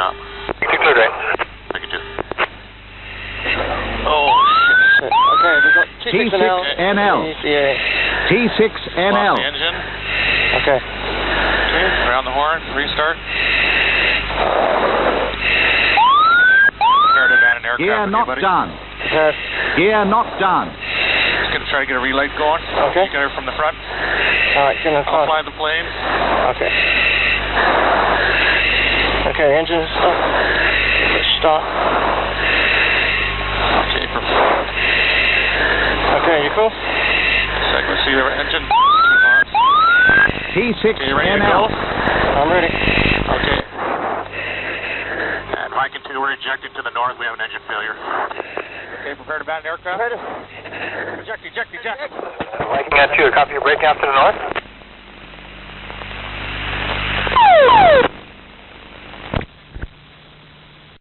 out. You cleared, right? I can do. Oh, shit. Okay, we got T6NL. T6NL. Off the engine. Okay. Okay, around the horn, restart. Start abandoned aircraft. Gear not done. Okay. Gear not done. Just going to try to get a relight going. Okay. You got her from the front. Alright, get in the I'll front. fly the plane. Okay. Okay, engine stop. Stop. Okay, Okay, you cool? Second, see the engine. T6NL. Okay, you ready to go? I'm ready. Okay. And Viking 2, we're ejecting to the north. We have an engine failure. Okay, prepare to abandon aircraft. Eject. Viking 2, copy your breakout to the north.